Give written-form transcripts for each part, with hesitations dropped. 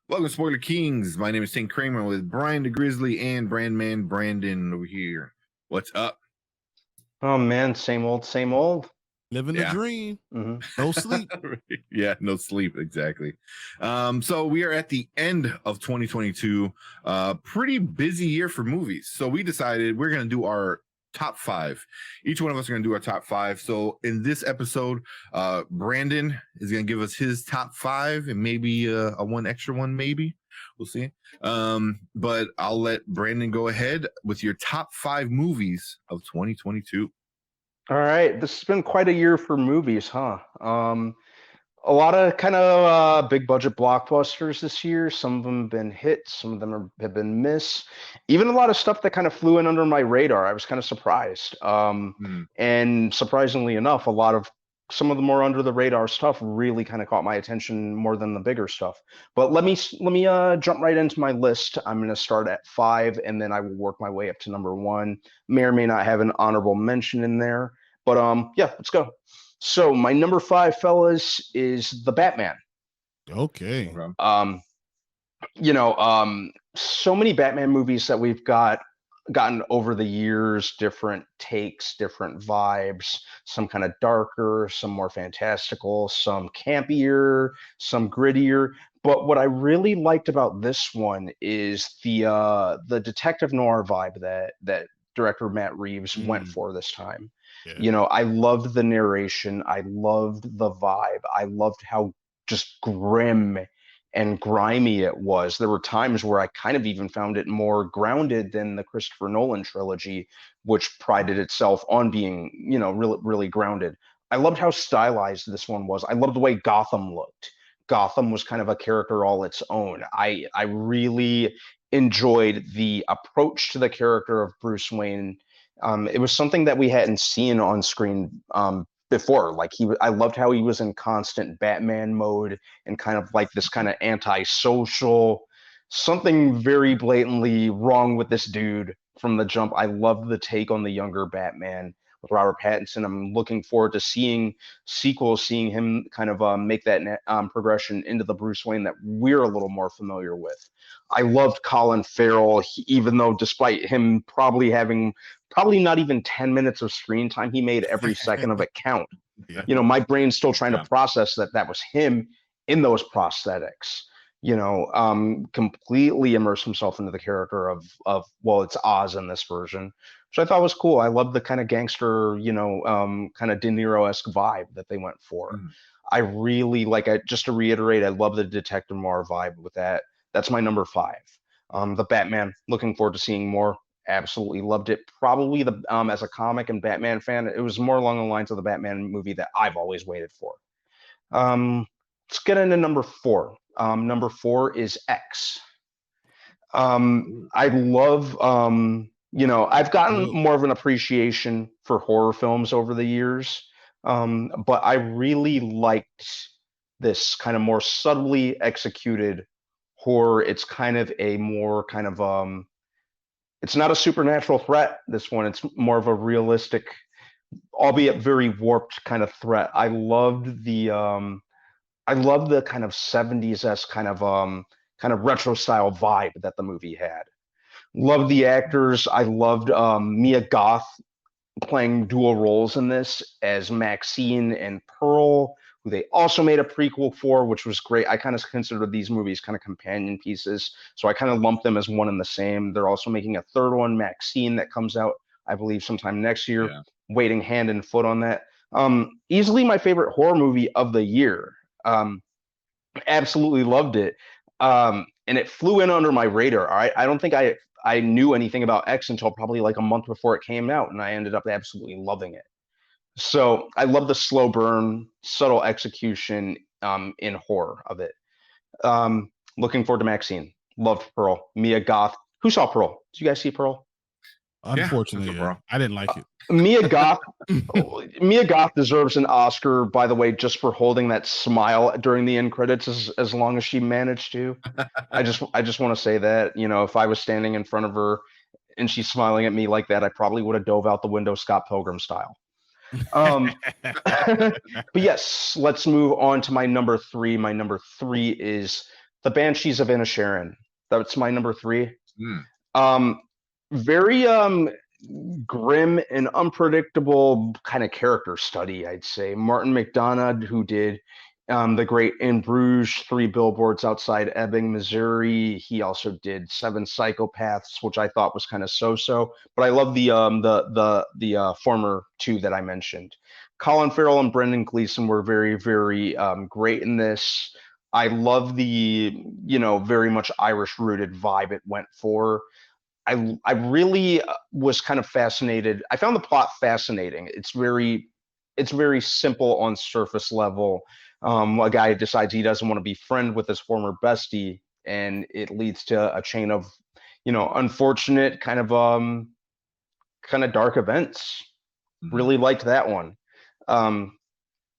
Welcome to Spoiler Kings. My name is St. Kramer with Brian the Grizzly and Brandman Brandon over here. What's up? Oh man, same old, same old. Living the Yeah. dream. hmm No sleep. Yeah, no sleep, exactly. So we are at the end of 2022. Pretty busy year for movies. So we decided we're going to do our top five. Each one of us are going to do our top five. So in this episode, Brandon is going to give us his top five and maybe a one extra one, maybe. We'll see. But I'll let Brandon go ahead with your top five movies of 2022. All right, this has been quite a year for movies, huh? A lot of kind of big budget blockbusters this year. Some of them have been hits, some of them have been miss. Even a lot of stuff that kind of flew in under my radar. I was kind of surprised. And surprisingly enough, a lot of some of the more under the radar stuff really kind of caught my attention more than the bigger stuff. But let me jump right into my list. I'm going to start at five, and then I will work my way up to number one. May or may not have an honorable mention in there, but yeah, let's go. So my number five, fellas, is the Batman. Okay. Um, so many Batman movies that we've gotten over the years, different takes, different vibes, some kind of darker, some more fantastical, some campier, some grittier. But what I really liked about this one is the detective noir vibe that director Matt Reeves went for this time. Yeah. I loved the narration, I loved the vibe, I loved how just grim and grimy it was. There were times where I kind of even found it more grounded than the Christopher Nolan trilogy, which prided itself on being, really, really grounded. I loved how stylized this one was. I loved the way Gotham looked. Gotham was kind of a character all its own. I really enjoyed the approach to the character of Bruce Wayne. It was something that we hadn't seen on screen before. Like I loved how he was in constant Batman mode and kind of like this kind of antisocial, something very blatantly wrong with this dude from the jump. I loved the take on the younger Batman with Robert Pattinson. I'm looking forward to seeing sequels, seeing him kind of make that progression into the Bruce Wayne that we're a little more familiar with. I loved Colin Farrell, even though despite him probably having not even 10 minutes of screen time, he made every second of it count. Yeah. My brain's still trying to process that was him in those prosthetics. Completely immerse himself into the character of well, it's Oz in this version, which I thought was cool. I love the kind of gangster, kind of De Niro-esque vibe that they went for. I really like it. Just to reiterate, I love the Detective Noir vibe with that. That's my number five. The Batman. Looking forward to seeing more. Absolutely loved it. Probably the as a comic and Batman fan, it was more along the lines of the Batman movie that I've always waited for. Let's get into number four. Number four is X. I love I've gotten more of an appreciation for horror films over the years. But I really liked this kind of more subtly executed horror. It's kind of a more kind of it's not a supernatural threat, this one. It's more of a realistic, albeit very warped kind of threat. I loved the kind of 70s-esque kind of retro style vibe that the movie had. Loved the actors. I loved Mia Goth playing dual roles in this as Maxine and Pearl, who they also made a prequel for, which was great. I kind of consider these movies kind of companion pieces, so I kind of lump them as one and the same. They're also making a third one, Maxine, that comes out, I believe, sometime next year. Yeah. Waiting hand and foot on that. Easily my favorite horror movie of the year. Absolutely loved it. And it flew in under my radar. All right, I don't think I knew anything about X until probably like a month before it came out, and I ended up absolutely loving it. So I love the slow burn, subtle execution in horror of it. Looking forward to Maxine. Loved Pearl. Mia Goth. Who saw Pearl? Did you guys see Pearl? Unfortunately, I didn't like it. Mia Goth deserves an Oscar, by the way, just for holding that smile during the end credits as long as she managed to. I just want to say that, if I was standing in front of her and she's smiling at me like that, I probably would have dove out the window Scott Pilgrim style. But yes, let's move on to my number three. My number three is The Banshees of Inisherin. That's my number 3. Mm. Very grim and unpredictable kind of character study, I'd say. Martin McDonagh, who did the great In Bruges, 3 Billboards Outside Ebbing, Missouri. He also did 7 Psychopaths, which I thought was kind of so-so. But I love the former 2 that I mentioned. Colin Farrell and Brendan Gleeson were very, very great in this. I love the, very much Irish-rooted vibe it went for. I really was kind of fascinated. I found the plot fascinating. It's very simple on surface level. A guy decides he doesn't want to be friend with his former bestie, and it leads to a chain of, unfortunate kind of dark events. Mm-hmm. Really liked that one.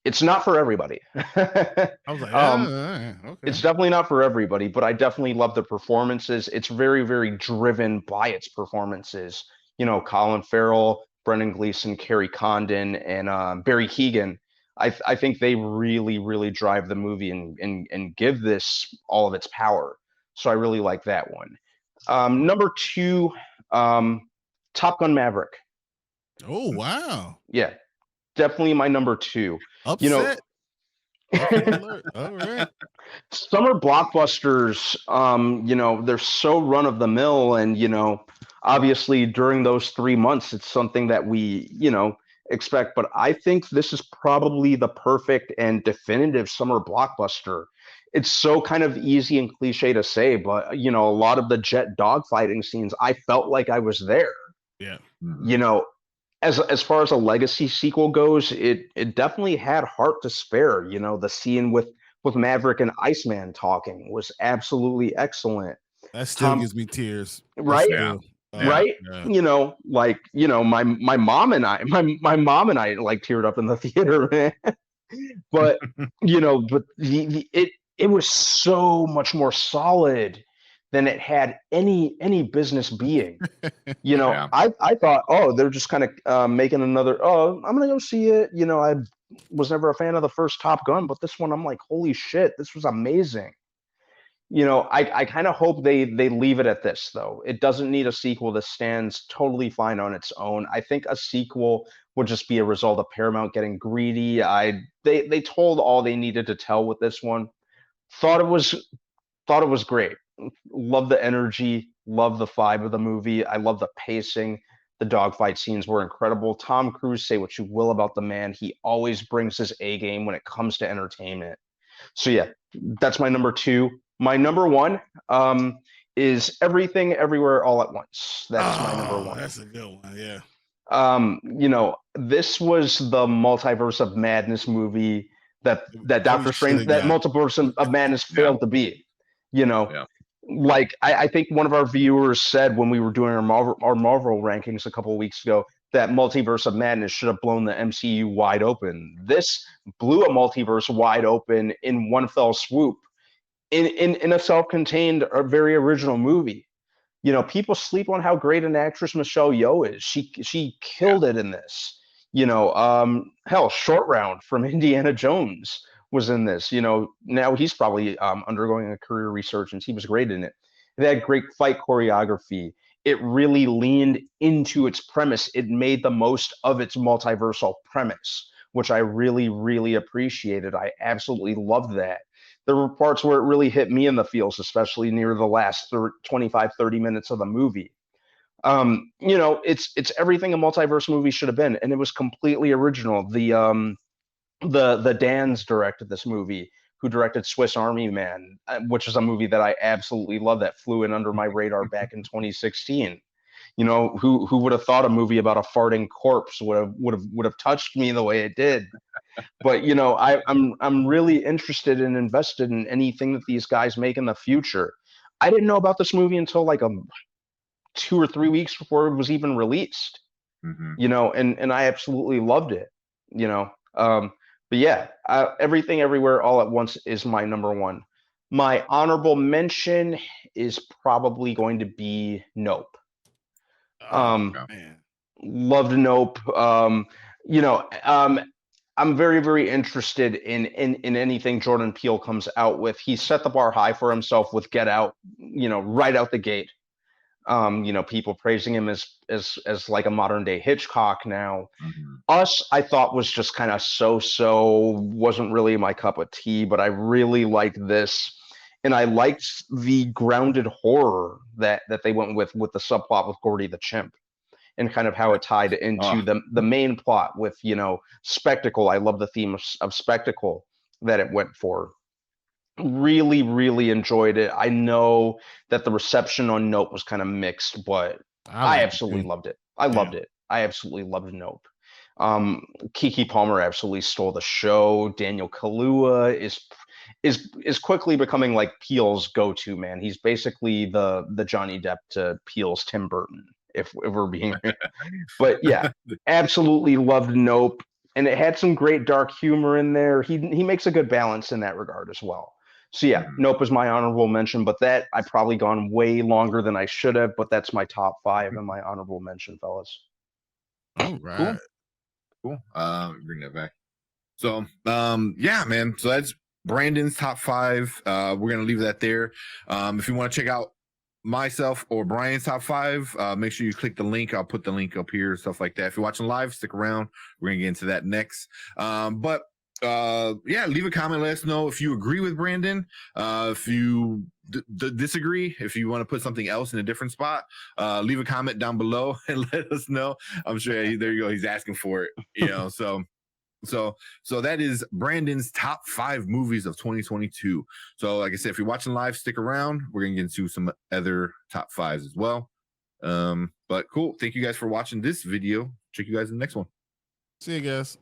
It's not for everybody. I was like, okay. It's definitely not for everybody, but I definitely love the performances. It's very, very driven by its performances. Colin Farrell, Brendan Gleeson, Kerry Condon, and Barry Keoghan. I think they really, really drive the movie and give this all of its power. So I really like that one. Number 2, Top Gun Maverick. Oh, wow. Yeah, definitely my number 2. Upset. All right. Summer blockbusters, they're so run of the mill, and obviously during those 3 months, it's something that we, expect. But I think this is probably the perfect and definitive summer blockbuster. It's so kind of easy and cliche to say, but a lot of the jet dogfighting scenes, I felt like I was there. Yeah. Mm-hmm. As far as a legacy sequel goes, it definitely had heart to spare. The scene with Maverick and Iceman talking was absolutely excellent. That still gives me tears. Right? Right? Yeah. My mom and I like teared up in the theater, man. But but it was so much more solid than it had any business being. Yeah. I thought, oh, they're just kind of making another. Oh, I'm gonna go see it. I was never a fan of the first Top Gun, but this one, I'm like, holy shit, this was amazing. I kind of hope they leave it at this, though. It doesn't need a sequel. This stands totally fine on its own. I think a sequel would just be a result of Paramount getting greedy. They told all they needed to tell with this one. Thought it was great. Love the energy, love the vibe of the movie. I love the pacing. The dogfight scenes were incredible. Tom Cruise, say what you will about the man, he always brings his A game when it comes to entertainment. So yeah, that's my number 2. My number 1 is Everything Everywhere All at Once. That's my number 1. That's a good one. Yeah. This was the Multiverse of Madness movie that Doctor Strange, that Multiverse of Madness failed to be. Like I think one of our viewers said when we were doing our Marvel rankings a couple of weeks ago that Multiverse of Madness should have blown the MCU wide open. This blew a multiverse wide open in one fell swoop in a self-contained, very original movie. People sleep on how great an actress Michelle Yeoh is. She killed it in this. Hell, Short Round from Indiana Jones was in this. Now he's probably undergoing a career resurgence. He was great in it. It had great fight choreography. It really leaned into its premise. It made the most of its multiversal premise, which I really, really appreciated. I absolutely loved that. There were parts where it really hit me in the feels, especially near the last 25, 30 minutes of the movie. It's everything a multiverse movie should have been, and it was completely original. The Dans directed this movie, who directed Swiss Army Man, which is a movie that I absolutely love that flew in under my radar back in 2016. Who would have thought a movie about a farting corpse would have touched me the way it did? But I'm really interested and invested in anything that these guys make in the future. I didn't know about this movie until like 2 or 3 weeks before it was even released. Mm-hmm. And I absolutely loved it. But yeah, Everything Everywhere All at Once is my number 1. My honorable mention is probably going to be Nope. Man. Loved Nope. I'm very, very interested in anything Jordan Peele comes out with. He set the bar high for himself with Get Out, right out the gate. People praising him as like a modern day Hitchcock now. Mm-hmm. Us, I thought was just kind of so, wasn't really my cup of tea, but I really liked this. And I liked the grounded horror that they went with the subplot with Gordy the Chimp and kind of how it tied into the main plot with, spectacle. I love the theme of spectacle that it went for. Really, really enjoyed it. I know that the reception on Nope was kind of mixed, but I absolutely loved it. I loved it. I absolutely loved Nope. Keke Palmer absolutely stole the show. Daniel Kaluuya is quickly becoming like Peele's go-to man. He's basically the Johnny Depp to Peele's Tim Burton, if we're being but yeah, absolutely loved Nope. And it had some great dark humor in there. He makes a good balance in that regard as well. So yeah, Nope is my honorable mention, but that I've probably gone way longer than I should have, but that's my top 5 and my honorable mention, fellas. All right. Cool. Bring that back. So yeah, man. So that's Brandon's top 5. We're gonna leave that there. If you want to check out myself or Brian's top 5, make sure you click the link. I'll put the link up here, stuff like that. If you're watching live, stick around. We're gonna get into that next. But yeah, leave a comment. Let us know if you agree with Brandon. If you disagree, if you want to put something else in a different spot, leave a comment down below and let us know. I'm sure there you go. He's asking for it. So that is Brandon's top 5 movies of 2022. So like I said, if you're watching live, stick around. We're gonna get into some other top 5s as well. But cool. Thank you guys for watching this video. Check you guys in the next one. See you guys.